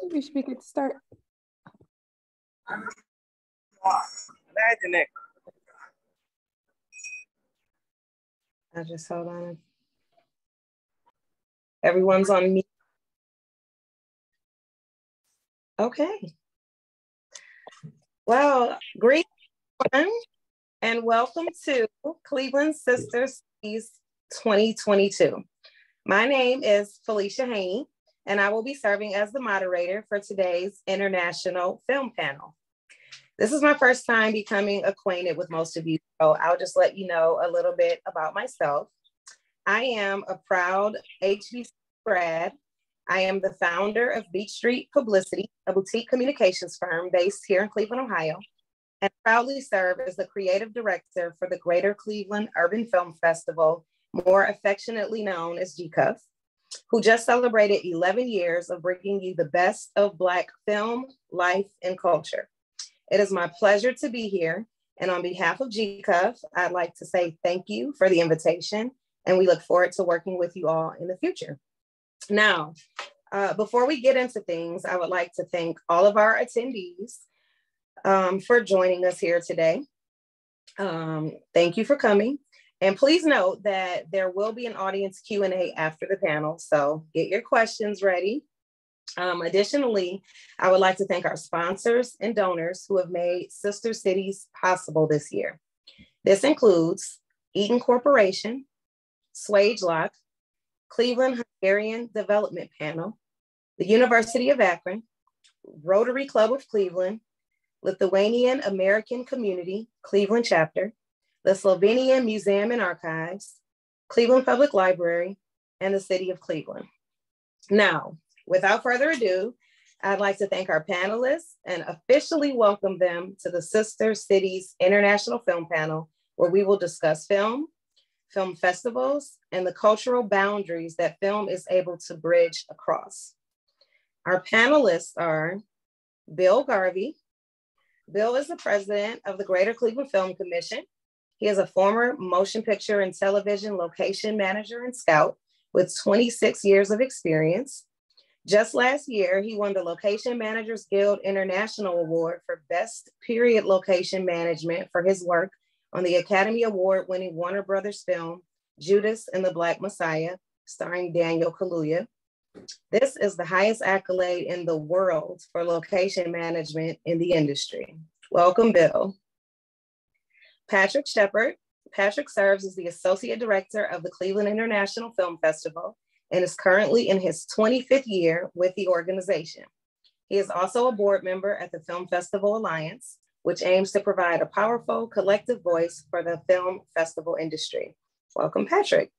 We should be good to start. I just hold on. Everyone's on mute. Okay. Well, greetings and welcome to Cleveland Sisters 2022. My name is Felicia Haney, and I will be serving as the moderator for today's International Film Panel. This is my first time becoming acquainted with most of you, so I'll just let you know a little bit about myself. I am a proud Eqypt grad. I am the founder of Beach Street Publicity, a boutique communications firm based here in Cleveland, Ohio, and proudly serve as the creative director for the Greater Cleveland Urban Film Festival, more affectionately known as Eqypt, who just celebrated 11 years of bringing you the best of Black film, life, and culture. It is my pleasure to be here, and on behalf of Eqypt, I'd like to say thank you for the invitation, and we look forward to working with you all in the future. Now, before we get into things, I would like to thank all of our attendees for joining us here today. Thank you for coming. And please note that there will be an audience Q&A after the panel, so get your questions ready. Additionally, I would like to thank our sponsors and donors who have made Sister Cities possible this year. This includes Eaton Corporation, Swagelock, Cleveland Hungarian Development Panel, the University of Akron, Rotary Club of Cleveland, Lithuanian American Community, Cleveland Chapter, the Slovenian Museum and Archives, Cleveland Public Library, and the City of Cleveland. Now, without further ado, I'd like to thank our panelists and officially welcome them to the Sister Cities International Film Panel, where we will discuss film, film festivals, and the cultural boundaries that film is able to bridge across. Our panelists are Bill Garvey. Bill is the president of the Greater Cleveland Film Commission. He is a former motion picture and television location manager and scout with 26 years of experience. Just last year, he won the Location Managers Guild International Award for Best Period Location Management for his work on the Academy Award-winning Warner Brothers film, Judas and the Black Messiah, starring Daniel Kaluuya. This is the highest accolade in the world for location management in the industry. Welcome, Bill. Patrick Shepard. Patrick serves as the Associate Director of the Cleveland International Film Festival and is currently in his 25th year with the organization. He is also a board member at the Film Festival Alliance, which aims to provide a powerful collective voice for the film festival industry. Welcome, Patrick.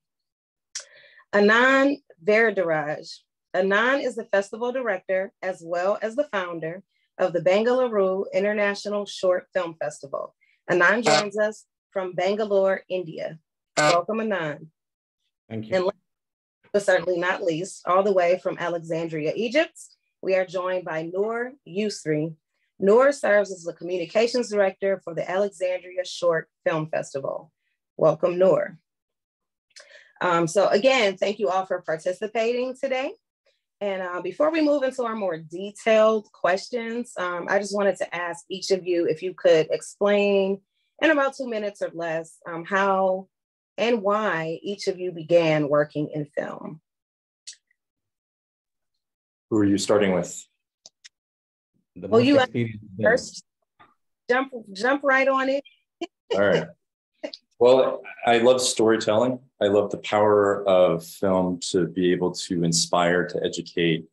Anand Veridaraj. Anand is the festival director as well as the founder of the Bangaluru International Short Film Festival. Anand joins us from Bangalore, India. Welcome, Anand. Thank you. And last but certainly not least, all the way from Alexandria, Egypt, we are joined by Noor Yusri. Noor serves as the communications director for the Alexandria Short Film Festival. Welcome, Noor. So again, thank you all for participating today. And before we move into our more detailed questions, I just wanted to ask each of you if you could explain in about 2 minutes or less how and why each of you began working in film. Who are you starting with? Well, you first jump right on it. All right. Well, I love storytelling. I love the power of film to be able to inspire, to educate,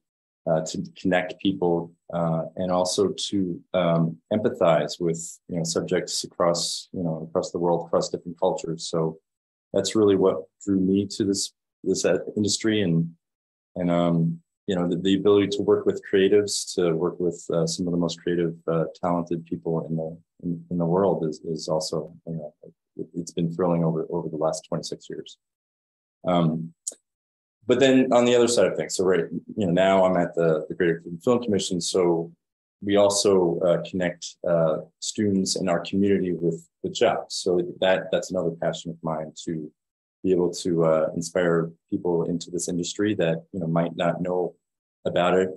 to connect people, and also to empathize with subjects across the world, across different cultures. So that's really what drew me to this industry, and the ability to work with creatives, to work with some of the most creative, talented people in the world is also, it's been thrilling over the last 26 years. But then on the other side of things, so now I'm at the Greater Cleveland Film Commission, so we also connect students in our community with jobs. So that's another passion of mine, to be able to inspire people into this industry that might not know about it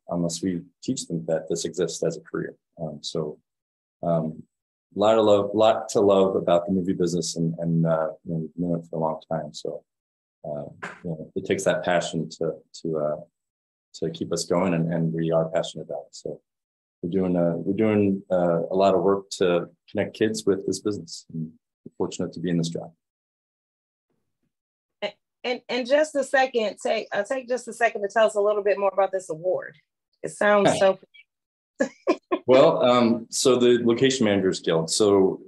unless we teach them that this exists as a career. Lot to love about the movie business, and we've known it for a long time. So it takes that passion to keep us going, and we are passionate about it. So we're doing a lot of work to connect kids with this business. And we're fortunate to be in this job. And just a second, take just a second to tell us a little bit more about this award. It sounds so. Well, so the Location Managers Guild. So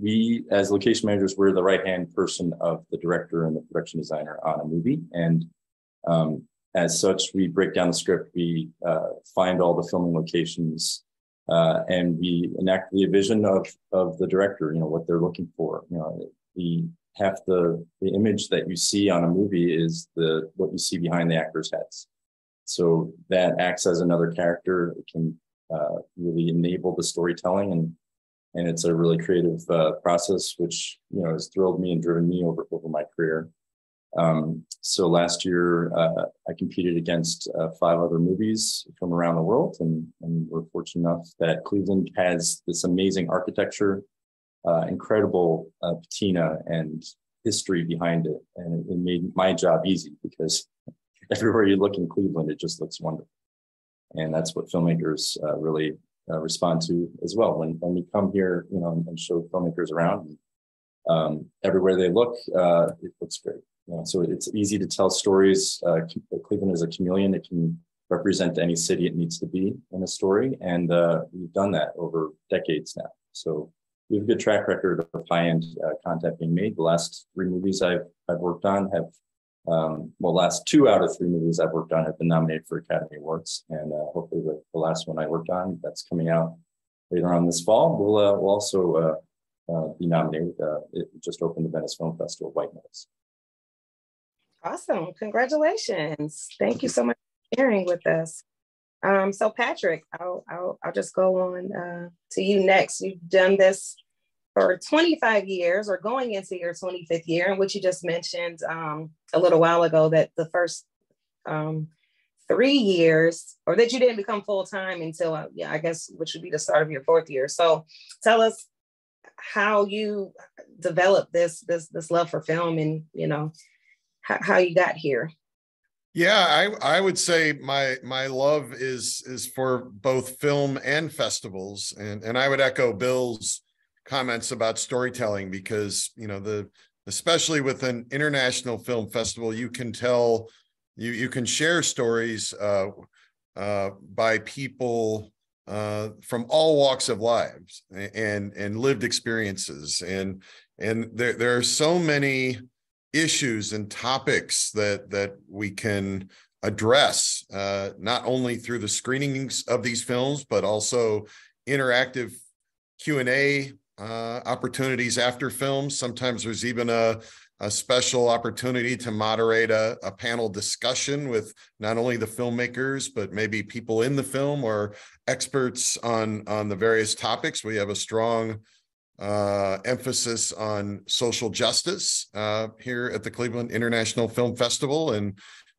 we, as location managers, we're the right-hand person of the director and the production designer on a movie. And as such, we break down the script, we find all the filming locations, and we enact the vision of the director, what they're looking for. Half the image that you see on a movie is what you see behind the actors' heads. So that acts as another character. It can really enable the storytelling, and it's a really creative process, which has thrilled me and driven me over my career. So last year I competed against 5 other movies from around the world, and we're fortunate enough that Cleveland has this amazing architecture, incredible patina and history behind it, and it made my job easy because everywhere you look in Cleveland, it just looks wonderful. And that's what filmmakers really respond to as well. When we come here, and show filmmakers around, everywhere they look, it looks great. So it's easy to tell stories. Cleveland is a chameleon. It can represent any city it needs to be in a story. And we've done that over decades now. So we have a good track record of high-end content being made. The last 3 movies I've worked on have, last 2 out of 3 movies I've worked on have been nominated for Academy Awards. And hopefully the last one I worked on that's coming out later on this fall will also be nominated. It just opened the Venice Film Festival, White Noise. Awesome. Congratulations. Thank you so much for sharing with us. So Patrick, I'll just go on to you next. You've done this for 25 years, or going into your 25th year, in which you just mentioned a little while ago that the first 3 years, or that you didn't become full-time until, I guess, which would be the start of your 4th year. So tell us how you developed this love for film, and, how you got here. Yeah, I would say my love is for both film and festivals, and I would echo Bill's comments about storytelling, because especially with an international film festival, you can tell you can share stories by people from all walks of lives and lived experiences, and there are so many issues and topics that we can address, not only through the screenings of these films, but also interactive Q&A opportunities after films. Sometimes there's even a special opportunity to moderate a panel discussion with not only the filmmakers, but maybe people in the film or experts on the various topics. We have a strong emphasis on social justice here at the Cleveland International Film Festival,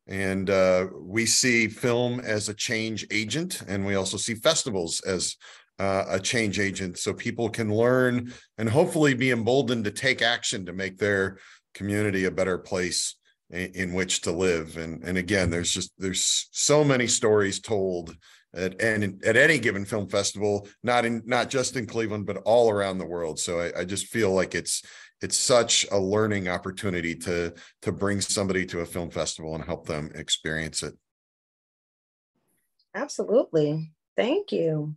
and we see film as a change agent, and we also see festivals as a change agent, so people can learn and hopefully be emboldened to take action to make their community a better place in which to live. And again, there's so many stories told at any given film festival, not just in Cleveland, but all around the world. So I just feel like it's such a learning opportunity to bring somebody to a film festival and help them experience it. Absolutely. Thank you.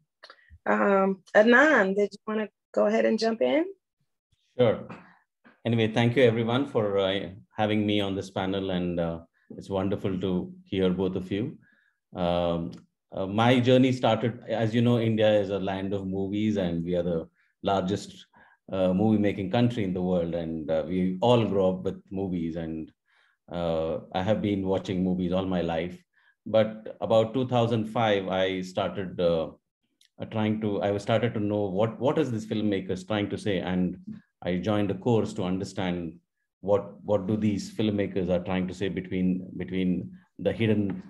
Adnan, did you want to go ahead and jump in? Sure. Anyway, thank you everyone for having me on this panel, and it's wonderful to hear both of you. My journey started, as you know, India is a land of movies, and we are the largest movie-making country in the world, and we all grow up with movies, and I have been watching movies all my life. But about 2005, I started started to know what is this filmmakers trying to say, and I joined a course to understand what do these filmmakers are trying to say between the hidden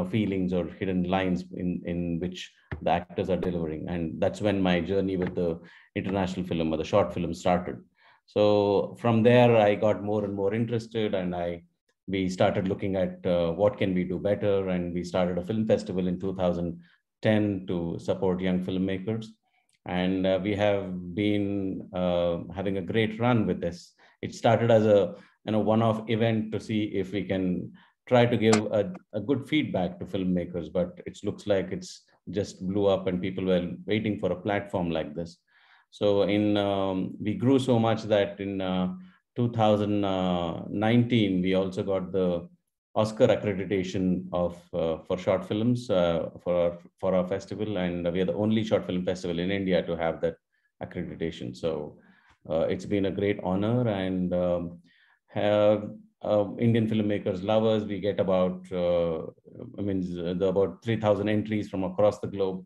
feelings or hidden lines in which the actors are delivering. And that's when my journey with the international film or the short film started. So from there, I got more and more interested, and we started looking at what can we do better. And we started a film festival in 2010 to support young filmmakers. And we have been having a great run with this. It started as a one-off event to see if we can try to give a good feedback to filmmakers, but it looks like it's just blew up and people were waiting for a platform like this. So we grew so much that in 2019, we also got the Oscar accreditation for short films for our festival, and we are the only short film festival in India to have that accreditation. So it's been a great honor, and Indian filmmakers love us. We get about about 3,000 entries from across the globe,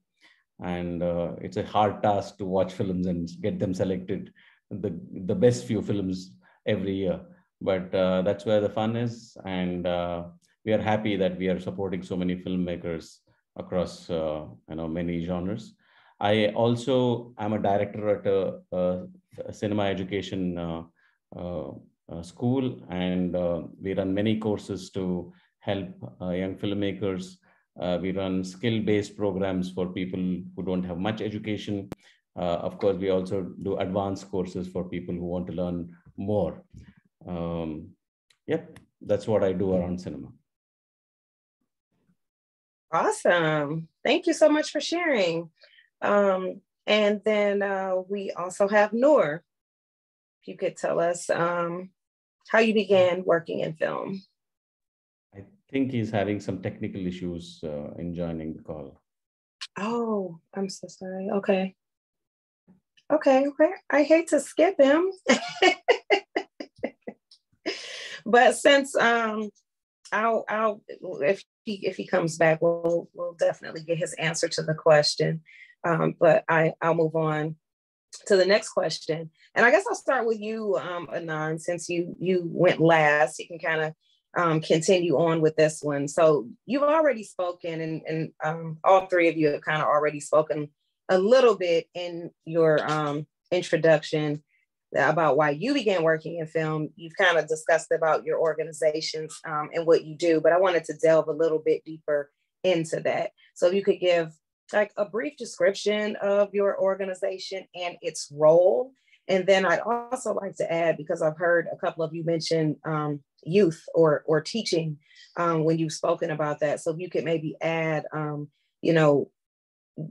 and it's a hard task to watch films and get them selected, the best few films every year. But that's where the fun is, and we are happy that we are supporting so many filmmakers across many genres. I also am a director at a cinema education school, and we run many courses to help young filmmakers. We run skill-based programs for people who don't have much education. Of course, we also do advanced courses for people who want to learn more. Yep, that's what I do around cinema. Awesome. Thank you so much for sharing. And then we also have Noor. If you could tell us how you began working in film. I think he's having some technical issues in joining the call. Oh, I'm so sorry. Okay. I hate to skip him. But since I'll if he comes back, we'll definitely get his answer to the question. But I'll move on to the next question. And I guess I'll start with you, Anand, since you went last. You can kind of continue on with this one. So you've already spoken, and all three of you have kind of already spoken a little bit in your introduction about why you began working in film. You've kind of discussed about your organizations and what you do, but I wanted to delve a little bit deeper into that. So if you could give like a brief description of your organization and its role. And then I'd also like to add, because I've heard a couple of you mention youth or teaching when you've spoken about that. So if you could maybe add,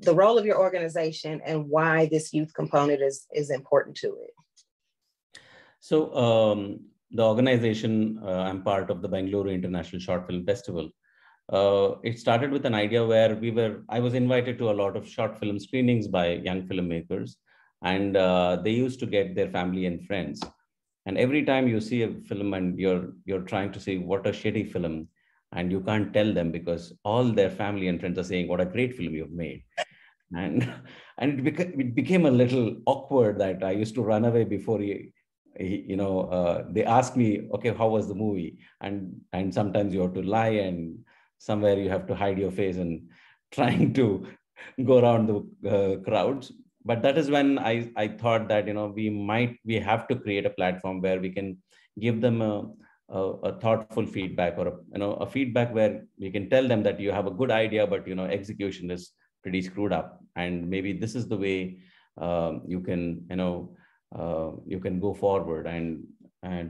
the role of your organization and why this youth component is important to it. So the organization, I'm part of the Bangaluru International Short Film Festival. It started with an idea where I was invited to a lot of short film screenings by young filmmakers, and they used to get their family and friends. And every time you see a film and you're trying to say what a shitty film, and you can't tell them because all their family and friends are saying what a great film you've made. And it became a little awkward that I used to run away before they ask me, okay, how was the movie? And sometimes you have to lie, and somewhere you have to hide your face and trying to go around the crowds. But that is when I thought that, we have to create a platform where we can give them a thoughtful feedback, or a feedback where we can tell them that you have a good idea, but execution is pretty screwed up, and maybe this is the way you can go forward and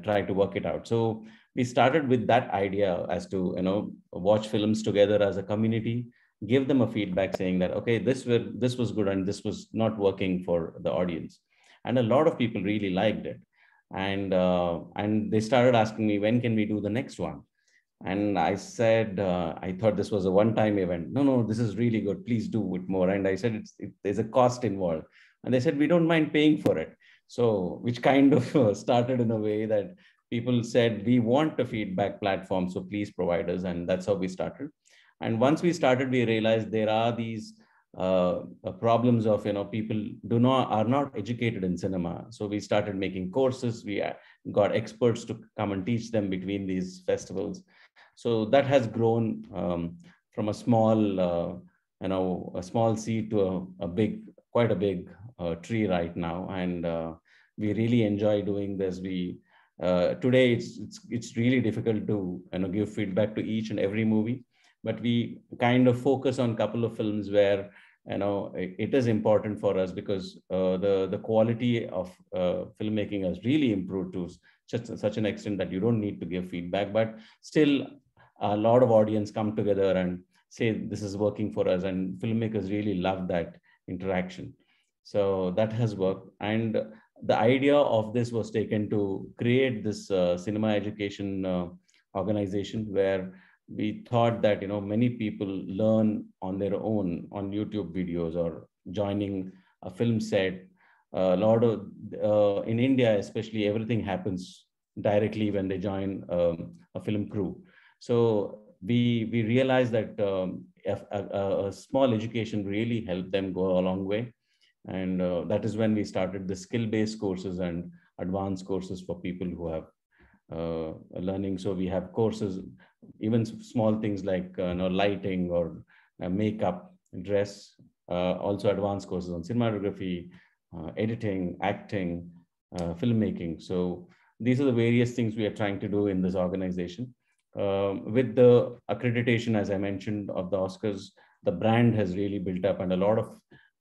try to work it out. So we started with that idea as to watch films together as a community, give them a feedback saying that, okay, this was good and this was not working for the audience. And a lot of people really liked it, and they started asking me, when can we do the next one? And I said, I thought this was a one-time event. No, this is really good. Please do it more. And I said, there's a cost involved. And they said, we don't mind paying for it. So, which kind of started in a way that people said, we want a feedback platform, so please provide us. And that's how we started. And once we started, we realized there are these problems of, people are not educated in cinema. So we started making courses. We got experts to come and teach them between these festivals. So that has grown from a small, a small seed to a big, quite a big tree right now. And we really enjoy doing this. Today it's really difficult to give feedback to each and every movie, but we kind of focus on a couple of films where it is important for us, because the quality of filmmaking has really improved to such an extent that you don't need to give feedback, but still a lot of audience come together and say this is working for us, and filmmakers really love that interaction. So that has worked. And the idea of this was taken to create this cinema education organization, where we thought that many people learn on their own on YouTube videos or joining a film set. A lot of in India especially, everything happens directly when they join a film crew. So we realized that a small education really helped them go a long way. And that is when we started the skill-based courses and advanced courses for people who have learning. So we have courses, even small things like lighting or makeup, dress, also advanced courses on cinematography, editing, acting, filmmaking. So these are the various things we are trying to do in this organization. With the accreditation, as I mentioned, of the Oscars, the brand has really built up, and a lot of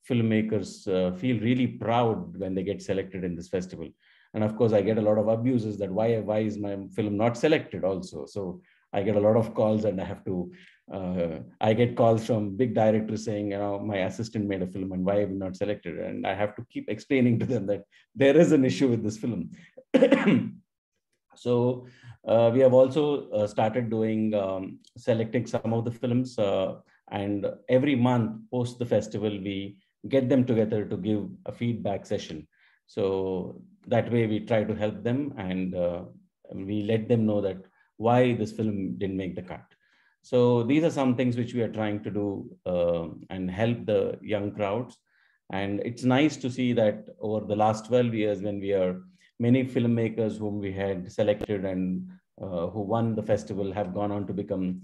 filmmakers feel really proud when they get selected in this festival. And of course, I get a lot of abuses that why is my film not selected also? So I get a lot of calls, and I have to, I get calls from big directors saying, my assistant made a film and why have you not selected? And I have to keep explaining to them that there is an issue with this film. So we have also started doing, selecting some of the films, and every month post the festival, we get them together to give a feedback session. So that way we try to help them, and we let them know that why this film didn't make the cut. So these are some things which we are trying to do and help the young crowds. And it's nice to see that over the last 12 years, when many filmmakers whom we had selected and who won the festival have gone on to become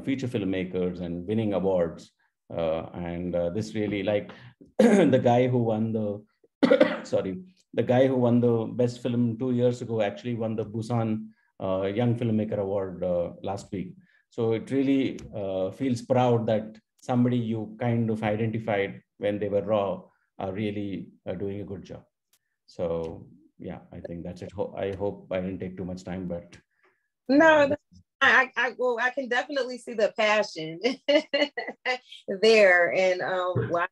feature filmmakers and winning awards. This really, like the guy who won the the guy who won the best film 2 years ago actually won the Busan Young Filmmaker Award last week. So it really feels proud that somebody you kind of identified when they were raw are really doing a good job. So yeah, I think that's it. I hope I didn't take too much time, but no, I can definitely see the passion there, and why I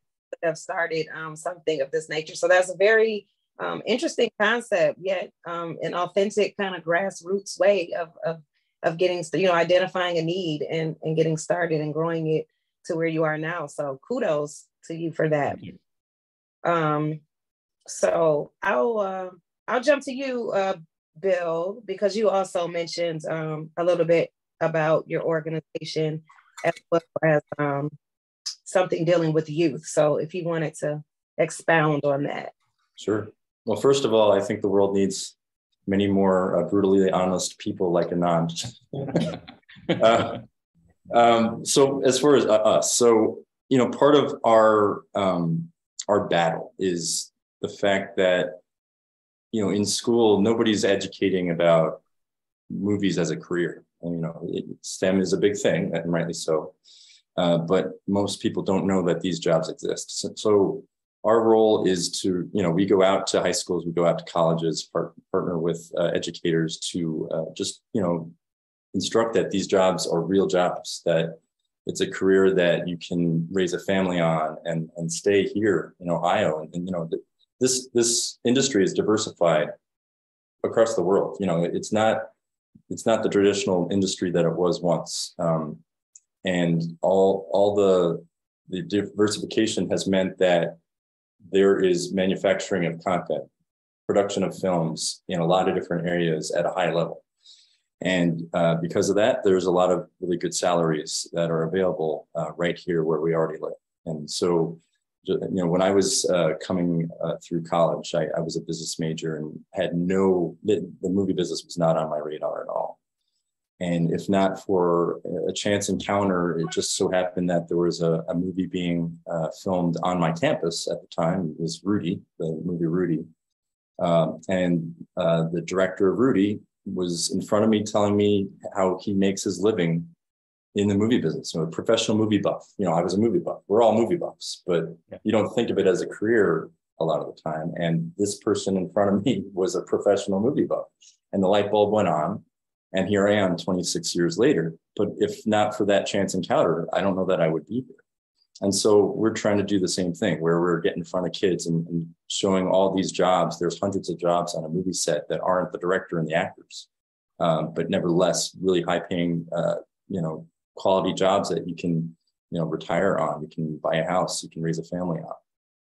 have started something of this nature. So that's a very interesting concept, yet an authentic kind of grassroots way of getting, identifying a need and getting started and growing it to where you are now. So kudos to you for that. So I'll jump to you, Bill, because you also mentioned a little bit about your organization as well as something dealing with youth. So if you wanted to expound on that. Sure. Well, first of all, I think the world needs many more brutally honest people like Anand. So as far as us, so, part of our battle is the fact that, in school, nobody's educating about movies as a career. And, STEM is a big thing, and rightly so. But most people don't know that these jobs exist. So our role is to, we go out to high schools, we go out to colleges, partner with educators to just, instruct that these jobs are real jobs, that it's a career that you can raise a family on and stay here in Ohio. And this industry is diversified across the world. It's not the traditional industry that it was once. And all the diversification has meant that there is manufacturing of content, production of films in a lot of different areas at a high level. And because of that, there's a lot of really good salaries that are available right here where we already live. And so, when I was coming through college, I was a business major and had the movie business was not on my radar at all. And if not for a chance encounter, it just so happened that there was a movie being filmed on my campus at the time. It was Rudy, the movie Rudy. And the director of Rudy was in front of me telling me how he makes his living in the movie business. A professional movie buff. I was a movie buff. We're all movie buffs, but you don't think of it as a career a lot of the time. And this person in front of me was a professional movie buff. And the light bulb went on. And here I am 26 years later. But if not for that chance encounter, I don't know that I would be here. And so we're trying to do the same thing, where we're getting in front of kids and showing all these jobs. There's hundreds of jobs on a movie set that aren't the director and the actors, but nevertheless, really high paying, quality jobs that you can, retire on. You can buy a house, you can raise a family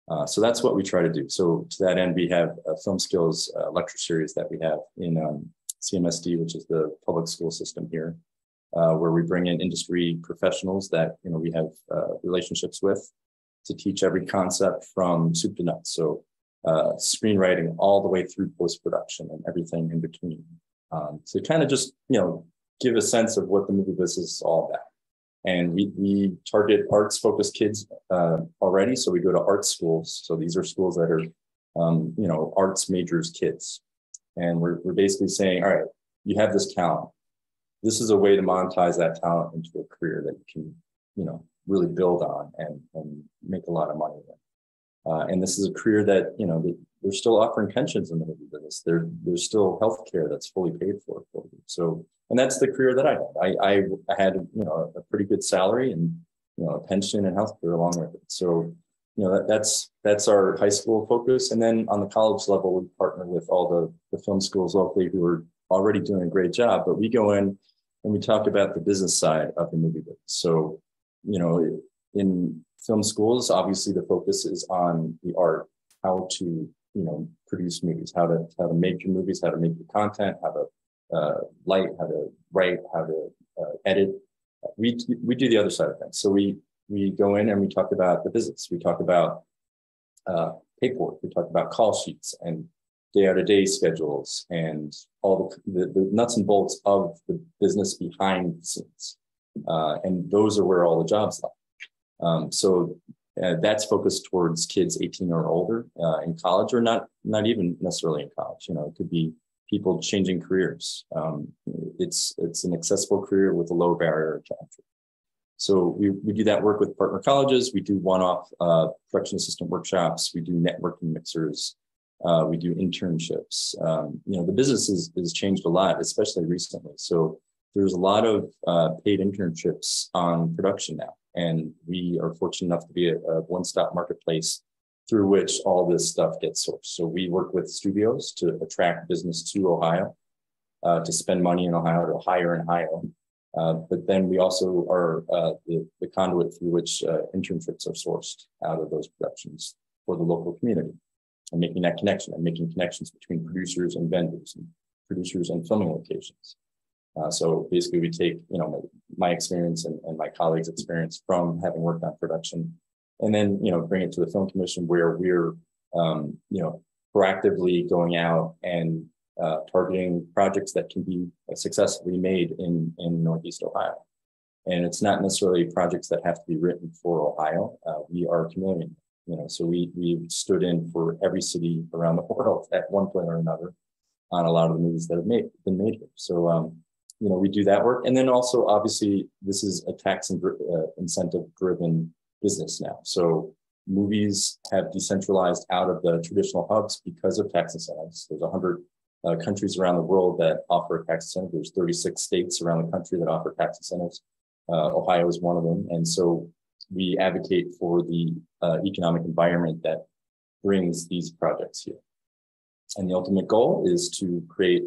on. So that's what we try to do. So to that end, we have a film skills lecture series that we have in CMSD, which is the public school system here, where we bring in industry professionals that we have relationships with to teach every concept from soup to nuts. So screenwriting all the way through post-production and everything in between. So kind of just give a sense of what the movie business is all about. And we target arts-focused kids already. So we go to art schools. So these are schools that are arts majors kids. And we're basically saying, all right, you have this talent. This is a way to monetize that talent into a career that you can, really build on and make a lot of money in. And this is a career that, they're still offering pensions in the movie business. There's still healthcare that's fully paid for you. So, and that's the career that I had. I had, a pretty good salary and, a pension and healthcare along with it. So, that's our high school focus. And then on the college level, we partner with all the film schools locally who are already doing a great job, but we go in and we talk about the business side of the movie business. So, in film schools, obviously the focus is on the art, how to, produce movies, how to make your movies, how to make your content, how to light, how to write, how to edit. We do the other side of things. So we go in and we talk about the business. We talk about paperwork. We talk about call sheets and day-to-day schedules and all the nuts and bolts of the business behind the scenes. And those are where all the jobs lie. So that's focused towards kids 18 or older in college, or not even necessarily in college. It could be people changing careers. It's an accessible career with a low barrier to entry. So we do that work with partner colleges. We do one-off production assistant workshops. We do networking mixers. We do internships. The business has changed a lot, especially recently. So there's a lot of paid internships on production now. And we are fortunate enough to be a one-stop marketplace through which all this stuff gets sourced. So we work with studios to attract business to Ohio, to spend money in Ohio, to hire in Ohio. But then we also are the conduit through which internships are sourced out of those productions for the local community, and making that connection and making connections between producers and vendors and producers and filming locations. So basically we take, my experience and my colleagues' experience from having worked on production, and then, bring it to the Film Commission, where we're, proactively going out and targeting projects that can be successfully made in Northeast Ohio. And it's not necessarily projects that have to be written for Ohio. We are a chameleon, so we've stood in for every city around the world at one point or another on a lot of the movies that have been made here. So, we do that work. And then also, obviously, this is a tax and incentive-driven business now. So movies have decentralized out of the traditional hubs because of tax incentives. There's 100 countries around the world that offer a tax incentive. There's 36 states around the country that offer tax incentives. Ohio is one of them. And so we advocate for the economic environment that brings these projects here. And the ultimate goal is to create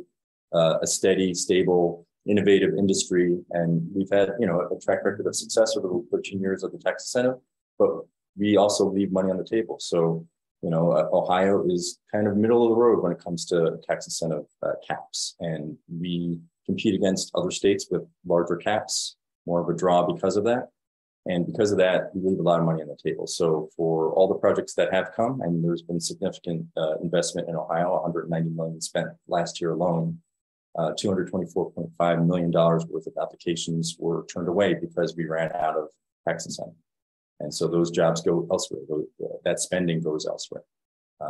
a steady, stable, innovative industry. And we've had, a track record of success over the 13 years of the tax incentive, but we also leave money on the table. So, Ohio is kind of middle of the road when it comes to tax incentive caps. And we compete against other states with larger caps, more of a draw because of that. And because of that, we leave a lot of money on the table. So for all the projects that have come, and there's been significant investment in Ohio, 190 million spent last year alone. $224.5 million worth of applications were turned away because we ran out of tax incentive. And so those jobs go elsewhere. That spending goes elsewhere.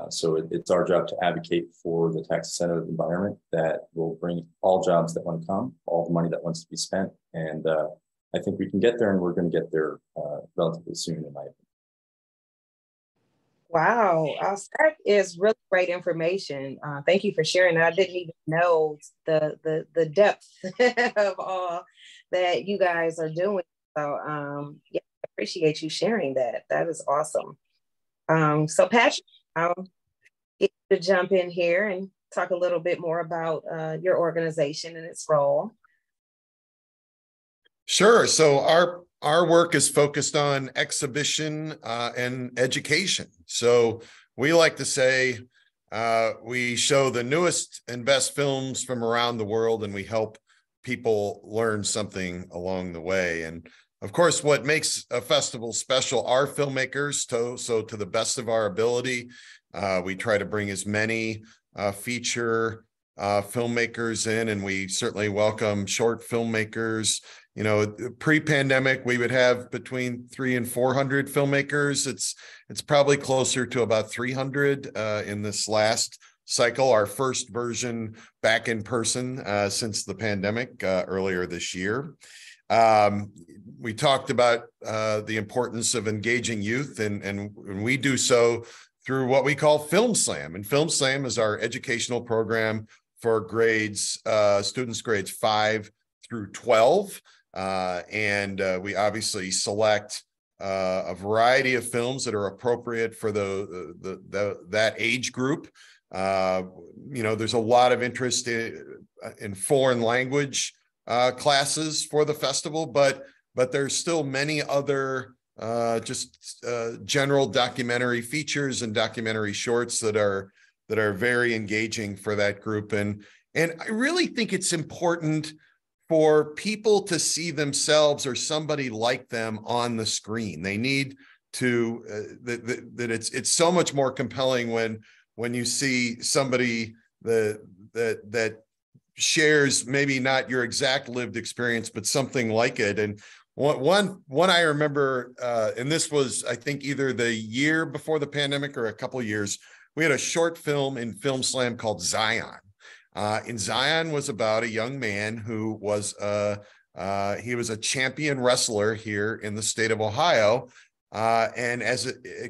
So it's our job to advocate for the tax incentive environment that will bring all jobs that want to come, all the money that wants to be spent. And I think we can get there, and we're going to get there relatively soon, in my opinion. Wow, that is really great information. Thank you for sharing that. I didn't even know the depth of all that you guys are doing. So yeah, I appreciate you sharing that. That is awesome. So Patrick, I'll get you to jump in here and talk a little bit more about your organization and its role. Sure. So our work is focused on exhibition and education. So we like to say we show the newest and best films from around the world, and we help people learn something along the way. And of course, what makes a festival special are filmmakers. So to the best of our ability, we try to bring as many feature filmmakers in, and we certainly welcome short filmmakers. You know, pre-pandemic, we would have between 300 and 400 filmmakers. It's probably closer to about 300 in this last cycle, our first version back in person since the pandemic earlier this year. We talked about the importance of engaging youth, and we do so through what we call Film Slam. And Film Slam is our educational program for students grades 5 through 12. And we obviously select a variety of films that are appropriate for that age group. You know, there's a lot of interest in foreign language classes for the festival, but there's still many other general documentary features and documentary shorts that are very engaging for that group. And I really think it's important for people to see themselves or somebody like them on the screen. They need to that it's so much more compelling when you see somebody that shares maybe not your exact lived experience, but something like it. And one I remember, and this was, I think, either the year before the pandemic or a couple of years, we had a short film in Film Slam called Zion. And Zion was about a young man who was he was a champion wrestler here in the state of Ohio, and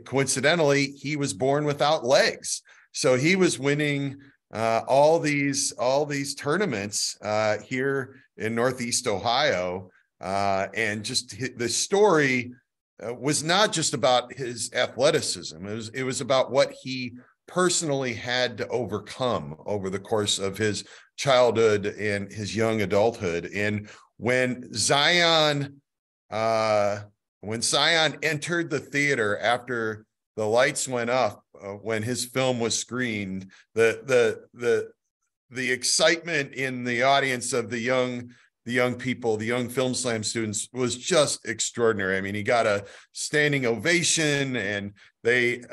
coincidentally, he was born without legs. So he was winning all these tournaments here in Northeast Ohio, and just the story was not just about his athleticism. It was about what he personally had to overcome over the course of his childhood and his young adulthood. And when Zion entered the theater after the lights went up, when his film was screened, the excitement in the audience of the young people, the young Film Slam students, was just extraordinary. I mean, he got a standing ovation, and they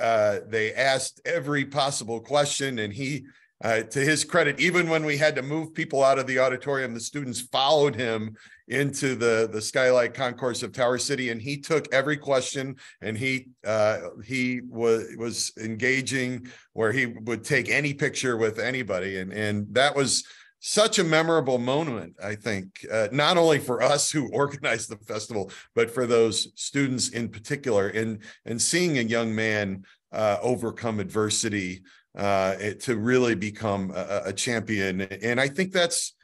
asked every possible question. And he, to his credit, even when we had to move people out of the auditorium, the students followed him into the skylight concourse of Tower City, and he took every question, and he was engaging, where he would take any picture with anybody, and that was such a memorable moment, I think, not only for us who organized the festival, but for those students in particular, and seeing a young man overcome adversity to really become a champion. And I think that's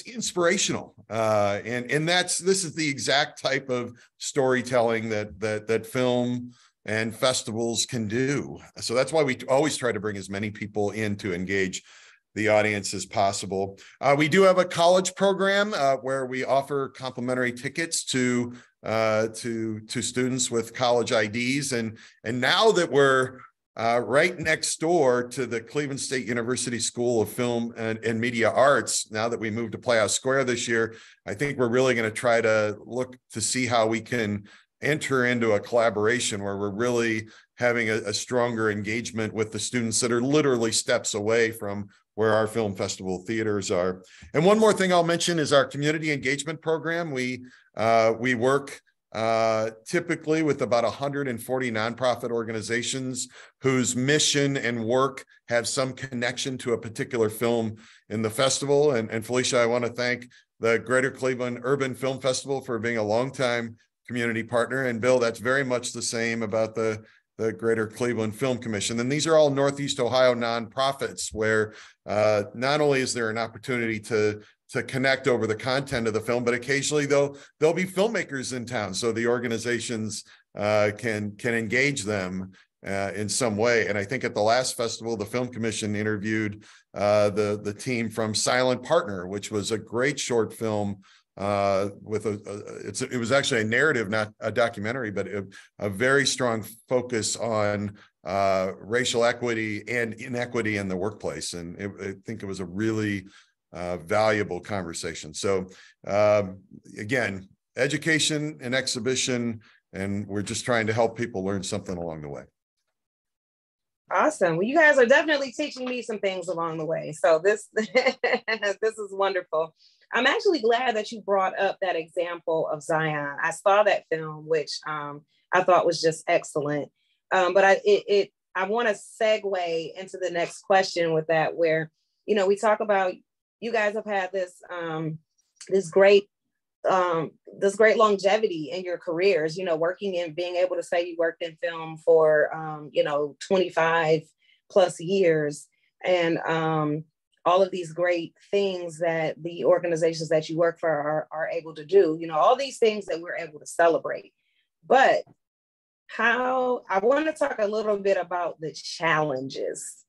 inspirational. And this is the exact type of storytelling that film and festivals can do. So that's why we always try to bring as many people in to engage the audience as possible. We do have a college program where we offer complimentary tickets to students with college IDs, and now that we're right next door to the Cleveland State University School of Film and Media Arts, now that we moved to Playhouse Square this year, I think we're really going to try to look to see how we can enter into a collaboration where we're really having a stronger engagement with the students that are literally steps away from where our film festival theaters are. And one more thing I'll mention is our community engagement program. We work typically with about 140 nonprofit organizations whose mission and work have some connection to a particular film in the festival. And Felicia, I want to thank the Greater Cleveland Urban Film Festival for being a longtime community partner. And Bill, that's very much the same about the Greater Cleveland Film Commission. And these are all Northeast Ohio nonprofits where not only is there an opportunity to connect over the content of the film, but occasionally there'll be filmmakers in town. So the organizations can engage them in some way. And I think at the last festival, the Film Commission interviewed the team from Silent Partner, which was a great short film with it was actually a narrative, not a documentary, but a very strong focus on racial equity and inequity in the workplace. And I think it was a really valuable conversation. So again, education and exhibition, and we're just trying to help people learn something along the way. Awesome. Well, you guys are definitely teaching me some things along the way. So this, this is wonderful. I'm actually glad that you brought up that example of Zion. I saw that film, which I thought was just excellent. But I want to segue into the next question with that, where, you know, we talk about, you guys have had this great longevity in your careers, you know, working in, being able to say you worked in film for, 25 plus years, and all of these great things that the organizations that you work for are able to do, you know, all these things that we're able to celebrate. But I want to talk a little bit about the challenges.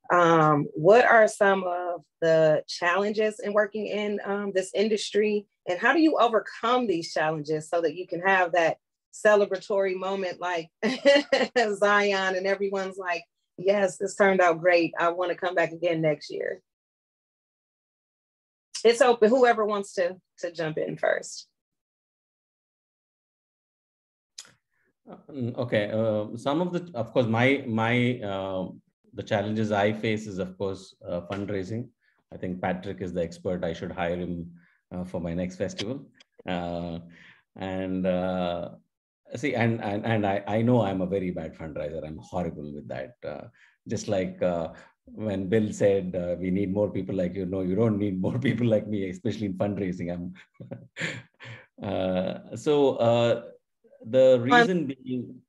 What are some of the challenges in working in this industry, and how do you overcome these challenges so that you can have that celebratory moment like Zion and everyone's like, yes, this turned out great, I want to come back again next year? It's open, whoever wants to jump in first. Okay, some of of course, the challenges I face is, of course, fundraising. I think Patrick is the expert. I should hire him for my next festival. I know I'm a very bad fundraiser. I'm horrible with that. Just like when Bill said, we need more people like you. No, you don't need more people like me, especially in fundraising. The reason being,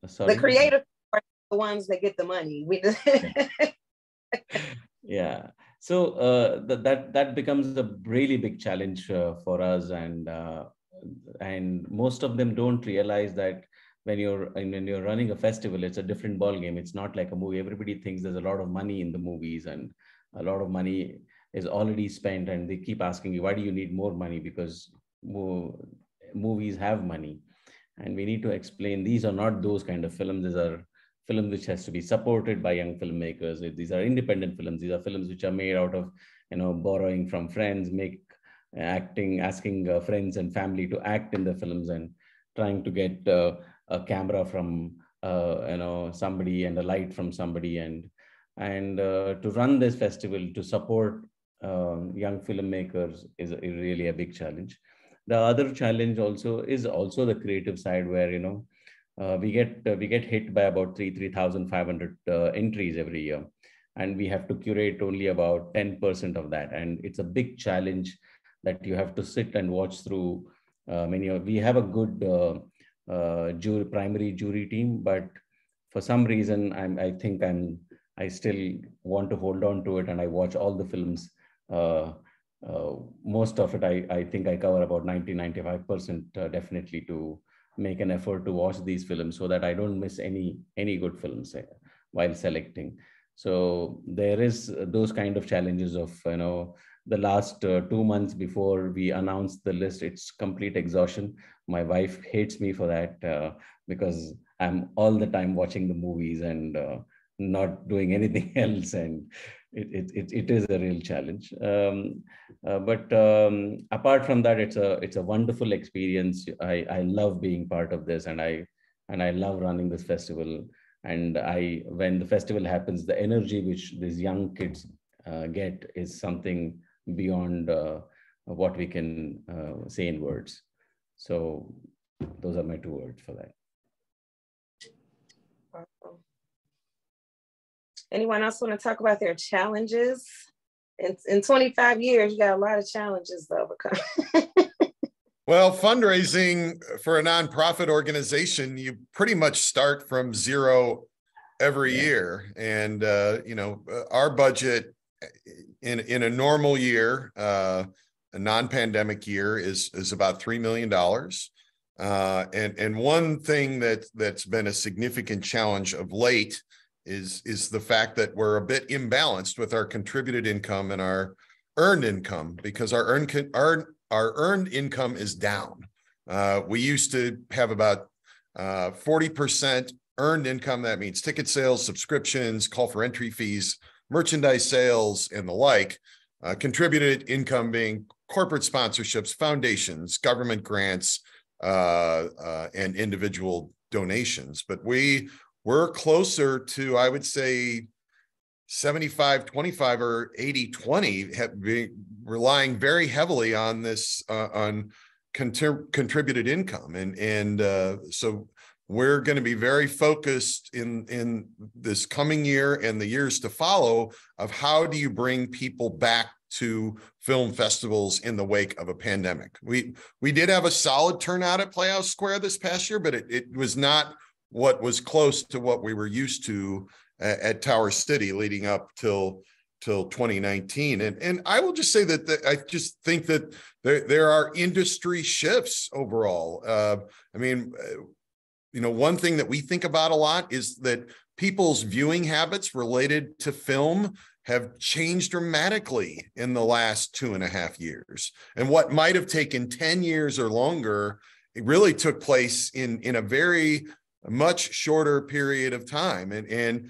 sorry. The creative are the ones that get the money. Yeah. So that becomes a really big challenge for us, and most of them don't realize that when you're running a festival, it's a different ball game. It's not like a movie. Everybody thinks there's a lot of money in the movies, and a lot of money is already spent, and they keep asking you, why do you need more money? Because movies have money, and we need to explain these are not those kind of films. These are films which has to be supported by young filmmakers. These are independent films. These are films which are made out of, borrowing from friends, asking friends and family to act in the films, and trying to get a camera from somebody and a light from somebody, and to run this festival to support young filmmakers is really a big challenge. The other challenge is the creative side, where we get hit by about 3,500 entries every year, and we have to curate only about 10% of that, and it's a big challenge that you have to sit and watch through we have a good primary jury team, but for some reason I still want to hold on to it, and I watch all the films. Most of it, I think I cover about 90-95% definitely, to make an effort to watch these films so that I don't miss any good films while selecting. So there is those kind of challenges of, the last 2 months before we announce the list, it's complete exhaustion. My wife hates me for that because I'm all the time watching the movies and not doing anything else. And it is a real challenge. But apart from that, it's a wonderful experience. I love being part of this, and I love running this festival. And when the festival happens, the energy which these young kids get is something beyond what we can say in words. So those are my 2 words for that. Anyone else want to talk about their challenges? In 25 years, you got a lot of challenges to overcome. Well, fundraising for a nonprofit organization, you pretty much start from zero every year. And, our budget in a normal year, a non-pandemic year is about $3 million. And one thing that's been a significant challenge of late is the fact that we're a bit imbalanced with our contributed income and our earned income, because our earned income is down. We used to have about 40% earned income. That means ticket sales, subscriptions, call for entry fees, merchandise sales, and the like. Contributed income being corporate sponsorships, foundations, government grants, and individual donations. But we're closer to, I would say, 75-25 or 80-20, relying very heavily on this on contributed income, and so we're going to be very focused in this coming year and the years to follow of how do you bring people back to film festivals in the wake of a pandemic. We did have a solid turnout at Playhouse Square this past year, but it was not what was close to what we were used to at Tower City leading up till 2019. And I will just say that I just think that there are industry shifts overall. One thing that we think about a lot is that people's viewing habits related to film have changed dramatically in the last 2.5 years. And what might have taken 10 years or longer, it really took place in a very much shorter period of time. And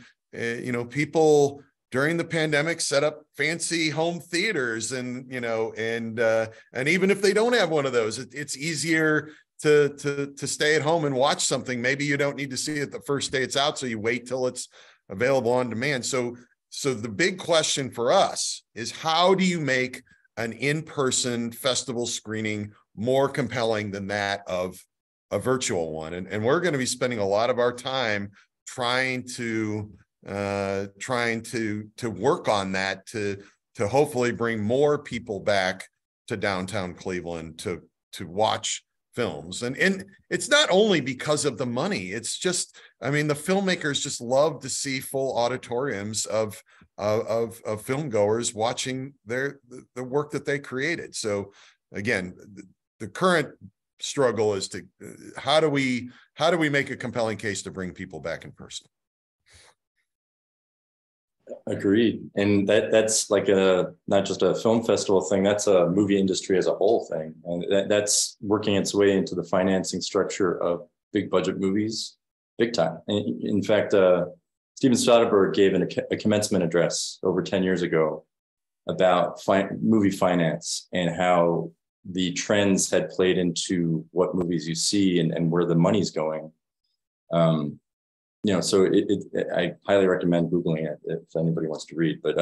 people during the pandemic set up fancy home theaters, and even if they don't have one of those, it's easier to stay at home and watch something. Maybe you don't need to see it the first day it's out, so you wait till it's available on demand. So the big question for us is, how do you make an in-person festival screening more compelling than that of a virtual one? And we're going to be spending a lot of our time trying to work on that to hopefully bring more people back to downtown Cleveland to watch films. And it's not only because of the money. It's just, the filmmakers just love to see full auditoriums of film goers watching the work that they created. So again, the current struggle is to how do we make a compelling case to bring people back in person? Agreed. And that's like not just a film festival thing, that's a movie industry as a whole thing. And that's working its way into the financing structure of big budget movies, big time. And in fact, Steven Soderbergh gave a commencement address over 10 years ago about movie finance and how the trends had played into what movies you see and where the money's going. So I highly recommend Googling it if anybody wants to read. But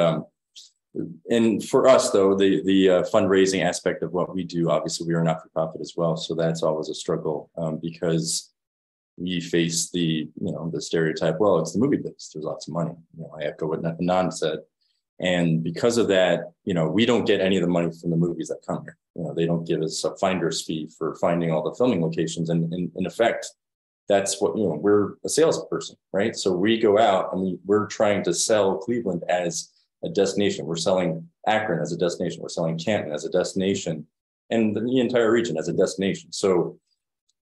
and for us, though, the fundraising aspect of what we do, obviously we are not for profit as well. So that's always a struggle because we face the stereotype, well, it's the movie business, there's lots of money. I echo what Anand said. And because of that, we don't get any of the money from the movies that come here. They don't give us a finder's fee for finding all the filming locations. And in effect, that's what, we're a salesperson, right? So we go out and we're trying to sell Cleveland as a destination. We're selling Akron as a destination. We're selling Canton as a destination, and the entire region as a destination. So,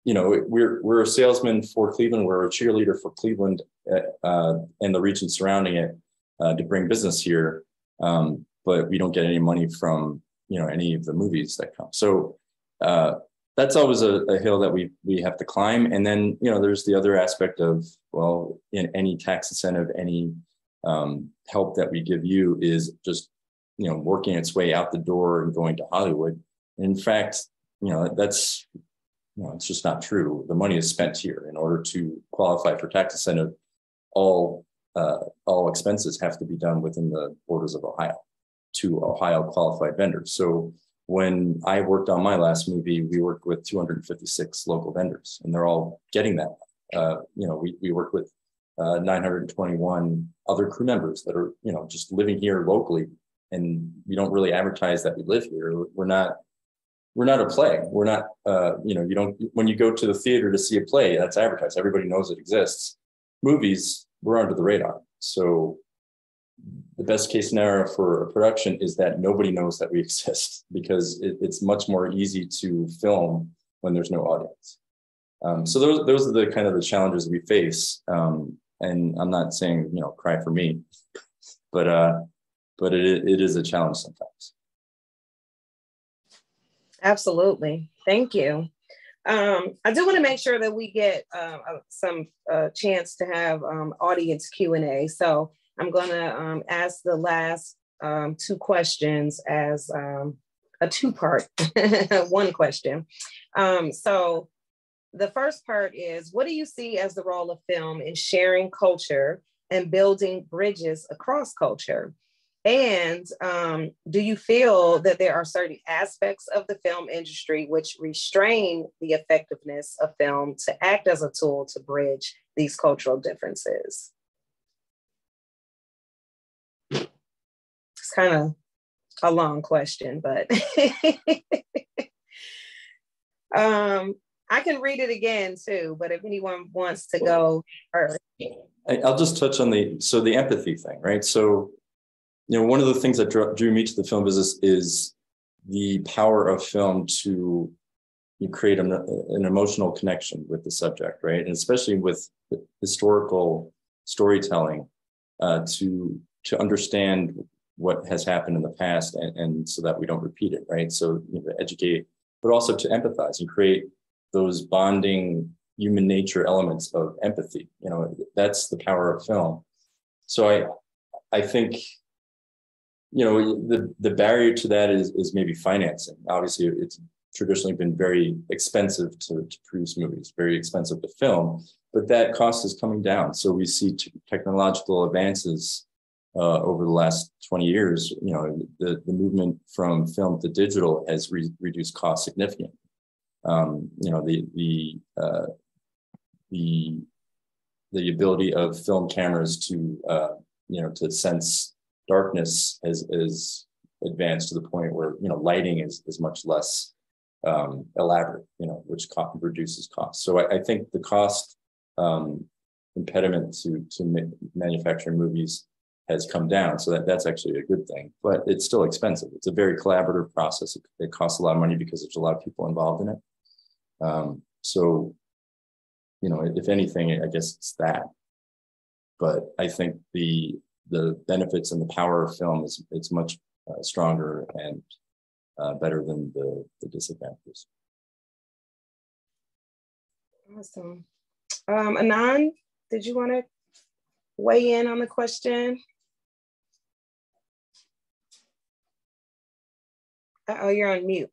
we're a salesman for Cleveland. We're a cheerleader for Cleveland and the region surrounding it to bring business here. But we don't get any money from, any of the movies that come. So, that's always a hill that we have to climb. And then, there's the other aspect of, well, in any tax incentive, any help that we give you is just, working its way out the door and going to Hollywood. In fact, that's, it's just not true. The money is spent here. In order to qualify for tax incentive, all expenses have to be done within the borders of Ohio to Ohio qualified vendors. So when I worked on my last movie, we worked with 256 local vendors, and they're all getting that. We work with 921 other crew members that are, just living here locally, and we don't really advertise that we live here. We're not a play. We're not, you don't, when you go to the theater to see a play, that's advertised. Everybody knows it exists. Movies, we're under the radar. So the best case scenario for a production is that nobody knows that we exist, because it's much more easy to film when there's no audience. So those are the kind of the challenges we face. And I'm not saying, cry for me, but it is a challenge sometimes. Absolutely. Thank you. I do want to make sure that we get some chance to have audience Q&A. So I'm going to ask the last two questions as a two-part, one question. So the first part is, what do you see as the role of film in sharing culture and building bridges across culture? And do you feel that there are certain aspects of the film industry which restrain the effectiveness of film to act as a tool to bridge these cultural differences? It's kind of a long question, but I can read it again too, but if anyone wants to go first. I'll just touch on the empathy thing, right? So, one of the things that drew me to the film business is the power of film to create an emotional connection with the subject, right? And especially with historical storytelling, to understand what has happened in the past, and so that we don't repeat it, right? So to educate, but also to empathize and create those bonding human nature elements of empathy. That's the power of film. So I think, the barrier to that is maybe financing. Obviously, it's traditionally been very expensive to produce movies, very expensive to film, but that cost is coming down. So we see technological advances over the last 20 years. The movement from film to digital has reduced costs significantly. The ability of film cameras to sense darkness has advanced to the point where lighting is much less elaborate, which reduces costs. So I think the cost impediment to manufacturing movies has come down. So that's actually a good thing, but it's still expensive. It's a very collaborative process. It costs a lot of money because there's a lot of people involved in it. So, if anything, I guess it's that. But I think the benefits and the power of film is much stronger and better than the disadvantages. Awesome. Anand, did you want to weigh in on the question? Oh, you're on mute.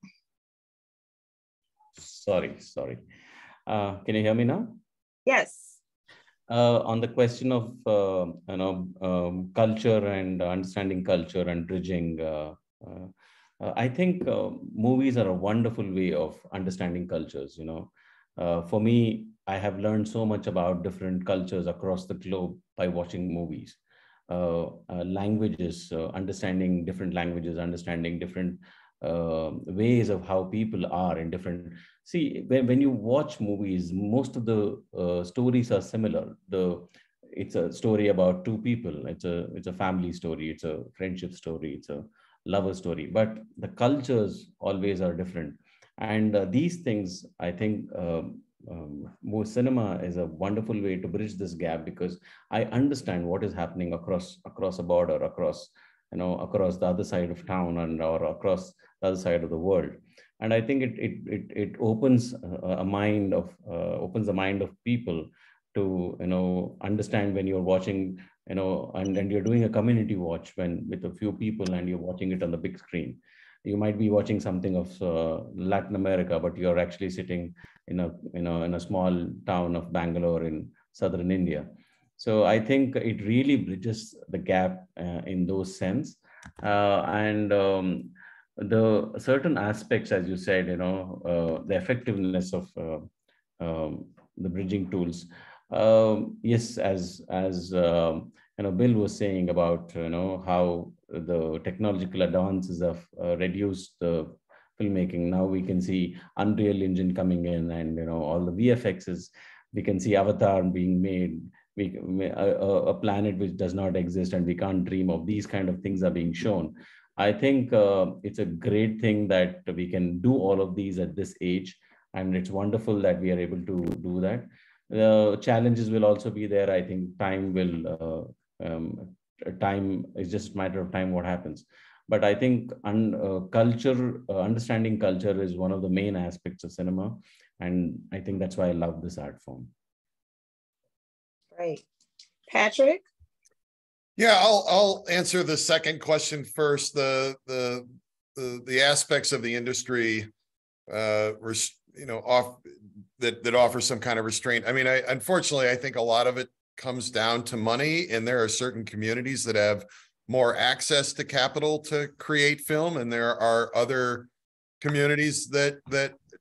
Sorry. Can you hear me now? Yes. On the question of culture and understanding culture and bridging, I think movies are a wonderful way of understanding cultures. For me, I have learned so much about different cultures across the globe by watching movies. Languages, understanding different languages, understanding different ways of how people are in different. See, when you watch movies, most of the stories are similar. It's a story about two people. It's a family story. It's a friendship story. It's a lover story. But the cultures always are different. And these things, I think, more cinema is a wonderful way to bridge this gap, because I understand what is happening across a border, across the other side of town, or across the other side of the world. And I think it opens the mind of people to understand when you're watching, and you're doing a community watch with a few people, and you're watching it on the big screen. You might be watching something of Latin America, but you're actually sitting in a small town of Bangalore in southern India. So I think it really bridges the gap in those sense. And the certain aspects, as you said, the effectiveness of the bridging tools. Yes, as Bill was saying about how the technological advances have reduced the filmmaking. Now we can see Unreal Engine coming in, and all the VFXs. We can see Avatar being made. A planet which does not exist, and we can't dream of. These kind of things are being shown. I think it's a great thing that we can do all of these at this age, and it's wonderful that we are able to do that. The challenges will also be there. I think time is just a matter of time what happens. But I think understanding culture is one of the main aspects of cinema, and I think that's why I love this art form. Great. Patrick? Yeah, I'll answer the second question first. The aspects of the industry that offer some kind of restraint. I mean, unfortunately, I think a lot of it comes down to money, and there are certain communities that have more access to capital to create film, and there are other communities that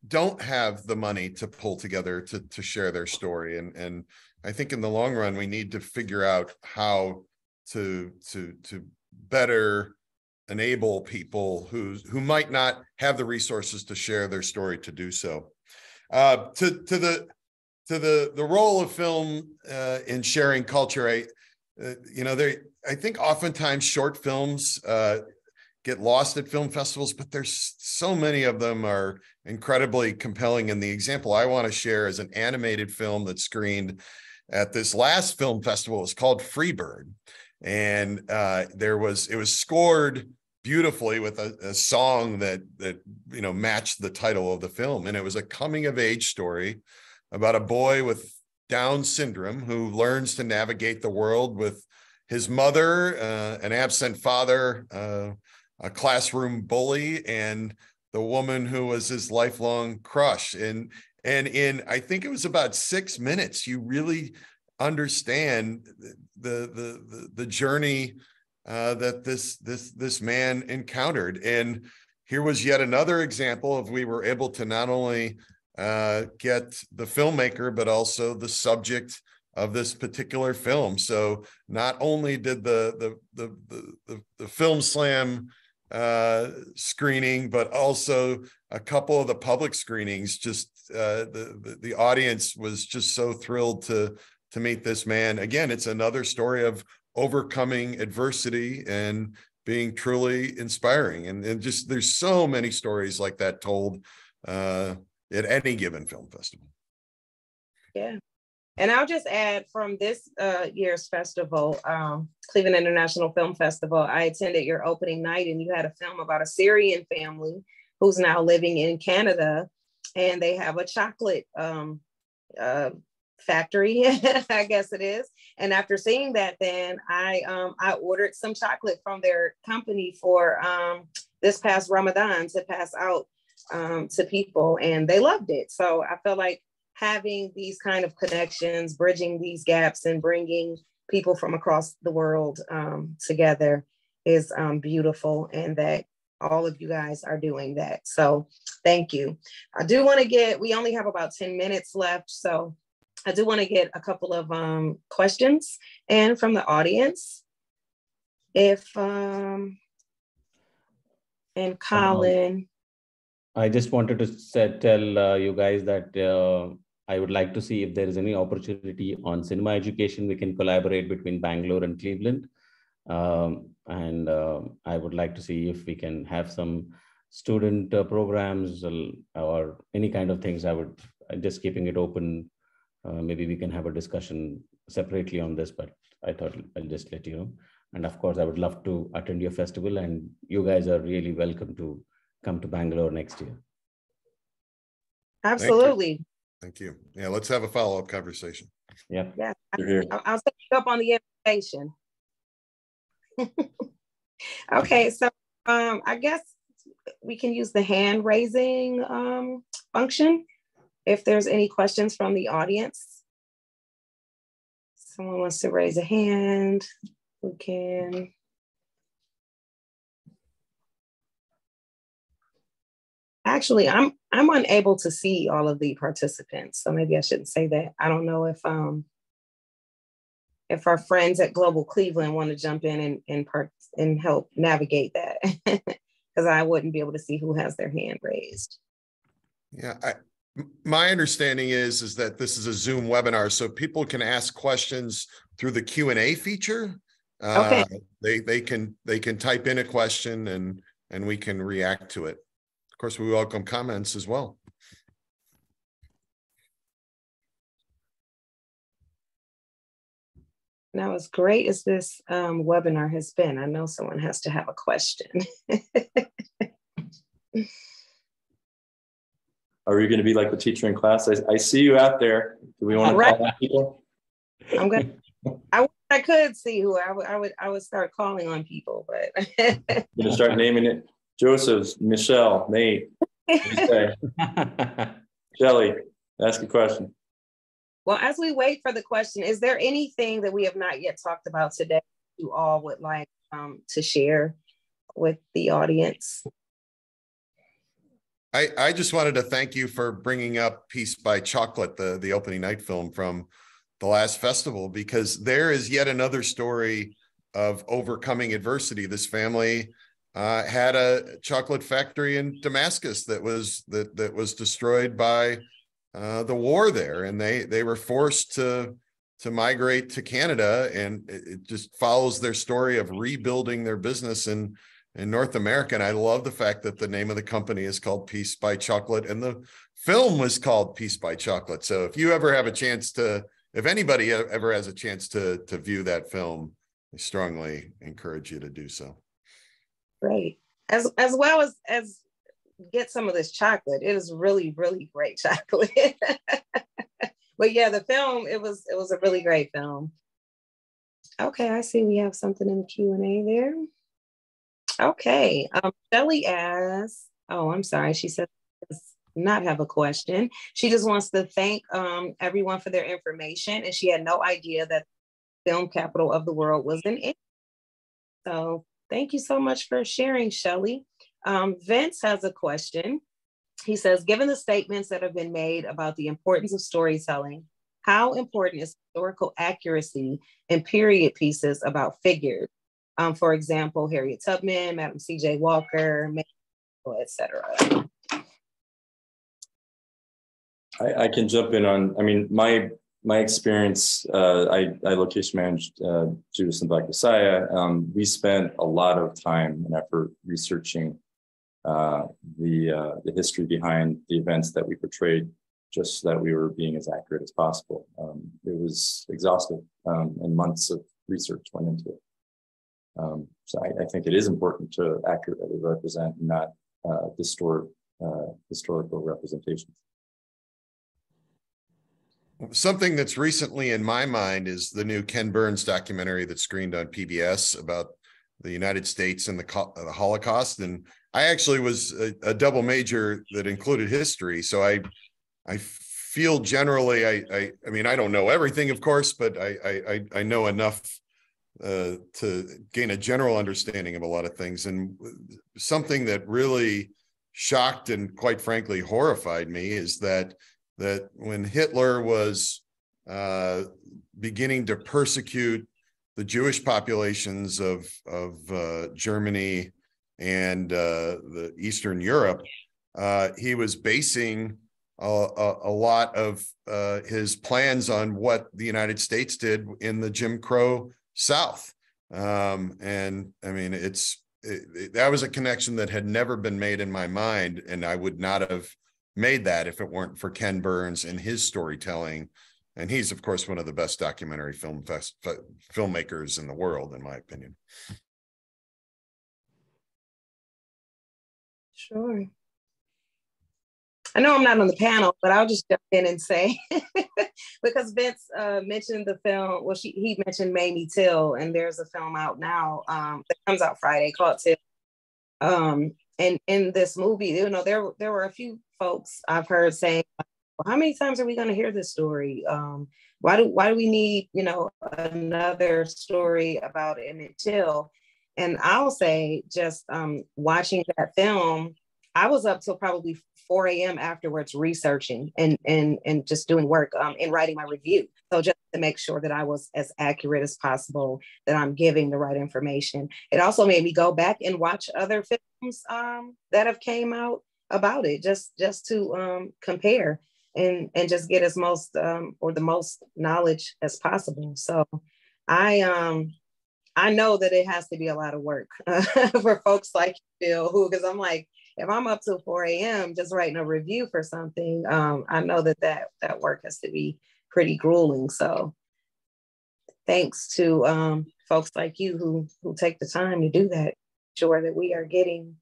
don't have the money to pull together to share their story. And I think in the long run, we need to figure out how to better enable people who might not have the resources to share their story to do so. To the role of film in sharing culture, I think oftentimes short films get lost at film festivals, but there's so many of them are incredibly compelling. And the example I want to share is an animated film that screened at this last film festival. It's called Freebird. And it was scored beautifully with a song that matched the title of the film. And it was a coming of age story about a boy with Down syndrome who learns to navigate the world with his mother, an absent father, a classroom bully, and the woman who was his lifelong crush. And in, I think it was about 6 minutes, you really understand the journey that this man encountered. And here was yet another example of we were able to not only get the filmmaker, but also the subject of this particular film. So not only did the Film Slam screening, but also a couple of the public screenings, just the audience was just so thrilled to meet this man. Again, it's another story of overcoming adversity and being truly inspiring. And just there's so many stories like that told at any given film festival. Yeah. And I'll just add from this year's festival, Cleveland International Film Festival, I attended your opening night, and you had a film about a Syrian family who's now living in Canada, and they have a chocolate factory, I guess it is. And after seeing that, then I ordered some chocolate from their company for this past Ramadan to pass out to people, and they loved it. So I feel like having these kind of connections, bridging these gaps, and bringing people from across the world together is beautiful, and that all of you guys are doing that. So thank you. I do want to we only have about 10 minutes left, so I do want to get a couple of questions and from the audience. And Colin. I just wanted to tell you guys that I would like to see if there is any opportunity on cinema education. We can collaborate between Bangalore and Cleveland. And I would like to see if we can have some student programs or any kind of things. I would just keeping it open. Maybe we can have a discussion separately on this, but I thought I'll just let you know. And of course, I would love to attend your festival, and you guys are really welcome to come to Bangalore next year. Absolutely. Thank you. Yeah, let's have a follow-up conversation. Yeah. Yeah. I'll take you up on the invitation. Okay, so I guess we can use the hand raising function if there's any questions from the audience. someone wants to raise a hand, we can. Actually, I'm unable to see all of the participants, so maybe I shouldn't say that. I don't know if our friends at Global Cleveland want to jump in and help navigate that, because I wouldn't be able to see who has their hand raised. Yeah, my understanding is that this is a Zoom webinar, so people can ask questions through the Q&A feature. Okay. They can type in a question and we can react to it. Of course, we welcome comments as well. Now, as great as this webinar has been, I know someone has to have a question. Are you going to be like the teacher in class? I see you out there. Do we want to call on people? I'm going. I could see who I would start calling on people, but I'm going to start naming it. Joseph, Michelle, Nate. Shelly, ask a question. Well, as we wait for the question, is there anything that we have not yet talked about today you all would like to share with the audience? I just wanted to thank you for bringing up Peace by Chocolate, the opening night film from the last festival, because there is yet another story of overcoming adversity. This family had a chocolate factory in Damascus that was destroyed by the war there, and they were forced to migrate to Canada, and it just follows their story of rebuilding their business in North America. And I love the fact that the name of the company is called Peace by Chocolate, and the film was called Peace by Chocolate. So if you ever have a chance to, if anybody ever has a chance to view that film, I strongly encourage you to do so. Great. As well as get some of this chocolate. It is really, really great chocolate. But yeah, the film, it was a really great film. Okay, I see we have something in the Q&A there. Okay, Shelly asks, oh, I'm sorry, she said does not have a question. She just wants to thank everyone for their information, and she had no idea that film capital of the world was in it. So thank you so much for sharing, Shelly. Vince has a question. He says, given the statements that have been made about the importance of storytelling, how important is historical accuracy in period pieces about figures? For example, Harriet Tubman, Madam C.J. Walker, etc. I can jump in on, I mean, my experience, I location managed Judas and Black Messiah. We spent a lot of time and effort researching the history behind the events that we portrayed, just so that we were being as accurate as possible. It was exhaustive, and months of research went into it. So I think it is important to accurately represent, not distort historical representations. Something that's recently in my mind is the new Ken Burns documentary that screened on PBS about the United States and the Holocaust. And I actually was a double major that included history. So I feel generally, I mean, I don't know everything, of course, but I know enough to gain a general understanding of a lot of things. And something that really shocked and quite frankly horrified me is that when Hitler was beginning to persecute the Jewish populations of Germany and the Eastern Europe, he was basing a lot of his plans on what the United States did in the Jim Crow South. And I mean, that was a connection that had never been made in my mind, and I would not have made that if it weren't for Ken Burns and his storytelling. And he's, of course, one of the best documentary filmmakers in the world, in my opinion. Sure. I know I'm not on the panel, but I'll just jump in and say, because Vince mentioned the film, well, he mentioned Mamie Till, and there's a film out now that comes out Friday called Till. And in this movie, you know, there were a few folks I've heard saying, well, how many times are we going to hear this story? why do we need, you know, another story about Emmett Till? And I'll say, just watching that film, I was up till probably 4 a.m. afterwards researching and just doing work and writing my review. So just to make sure that I was as accurate as possible, that I'm giving the right information. It also made me go back and watch other films that have came out about it, just to compare and just get as most or the most knowledge as possible. So I know that it has to be a lot of work for folks like Bill, who, because I'm like, if I'm up till 4 a.m. just writing a review for something, I know that work has to be pretty grueling. So thanks to folks like you who take the time to do that, sure that we are getting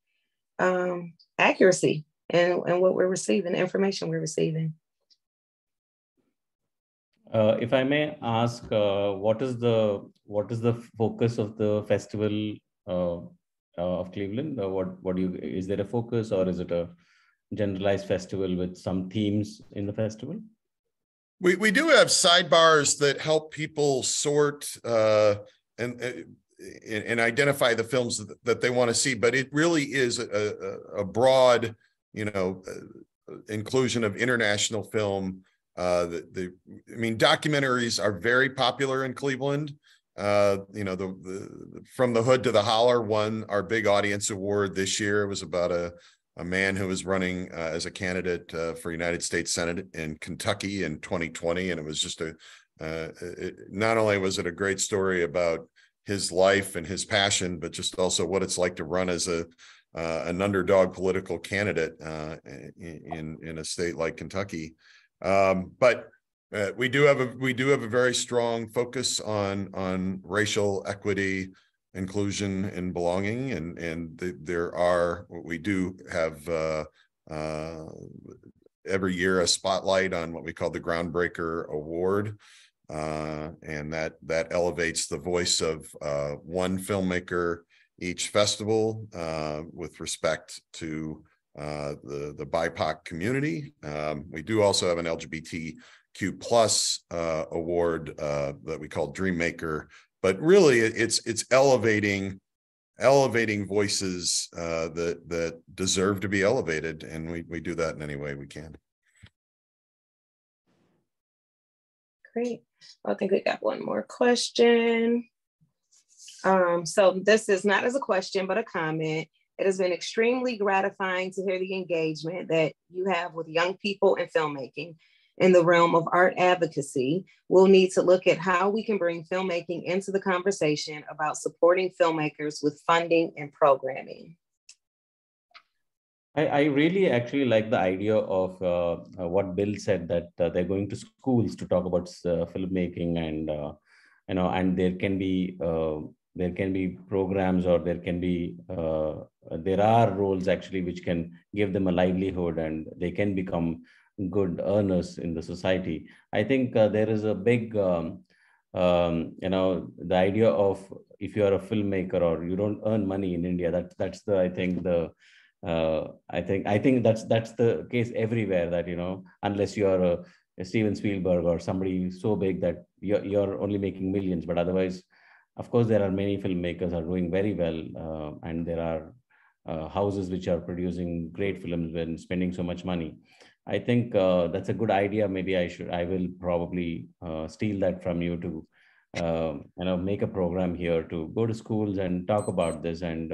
accuracy and what we're receiving, the information we're receiving. If I may ask, what is the focus of the festival of Cleveland? Is there a focus, or is it a generalized festival with some themes in the festival? We do have sidebars that help people sort and identify the films that they want to see, but it really is a broad, you know, inclusion of international film. I mean, documentaries are very popular in Cleveland. You know, the From the Hood to the Holler won our big audience award this year. It was about a man who was running as a candidate for United States Senate in Kentucky in 2020. And it was just not only was it a great story about his life and his passion, but just also what it's like to run as an underdog political candidate in a state like Kentucky. But we do have a very strong focus on racial equity, inclusion, and belonging, and we do have every year a spotlight on what we call the Groundbreaker Award, and that elevates the voice of one filmmaker each festival with respect to the BIPOC community. We do also have an LGBTQ plus award that we call Dreammaker, but really it's elevating voices that deserve to be elevated, and we do that in any way we can. Great. I think we got one more question. So this is not as a question, but a comment. It has been extremely gratifying to hear the engagement that you have with young people in filmmaking. In the realm of art advocacy, we'll need to look at how we can bring filmmaking into the conversation about supporting filmmakers with funding and programming. I really actually like the idea of what Bill said, that they're going to schools to talk about filmmaking, and you know, and there can be programs, or there are roles actually which can give them a livelihood, and they can become good earners in the society. I think there is a big you know, the idea of, if you are a filmmaker or you don't earn money in India, that's the I think that's the case everywhere, that, you know, unless you are a Steven Spielberg or somebody so big that you're only making millions. But otherwise, of course, there are many filmmakers are doing very well, and there are houses which are producing great films when spending so much money. I think that's a good idea. Maybe I will probably steal that from you to you know, make a program here to go to schools and talk about this, and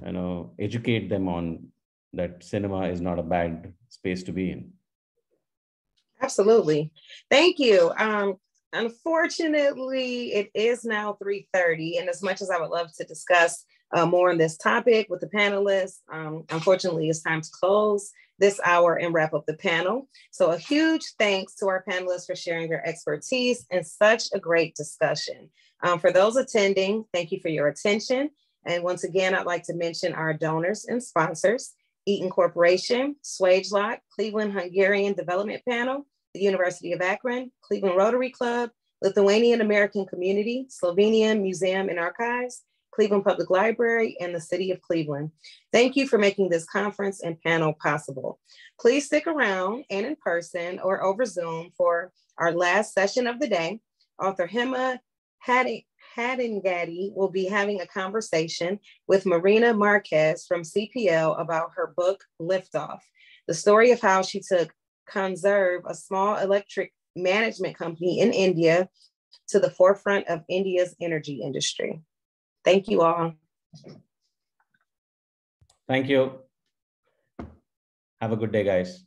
you know, educate them on that cinema is not a bad space to be in. Absolutely. Thank you. Unfortunately, it is now 3:30, and as much as I would love to discuss more on this topic with the panelists, unfortunately, it's time to close this hour and wrap up the panel. So a huge thanks to our panelists for sharing their expertise and such a great discussion. For those attending, thank you for your attention. And once again, I'd like to mention our donors and sponsors: Eaton Corporation, Swagelok, Cleveland Hungarian Development Panel, the University of Akron, Cleveland Rotary Club, Lithuanian American Community, Slovenian Museum and Archives, Cleveland Public Library, and the City of Cleveland. Thank you for making this conference and panel possible. Please stick around and in person or over Zoom for Our last session of the day, author Hema Hadingadi will be having a conversation with Marina Marquez from CPL about her book, Liftoff, the story of how she took Conserve, a small electric management company in India, to the forefront of India's energy industry. Thank you all. Thank you. Have a good day, guys.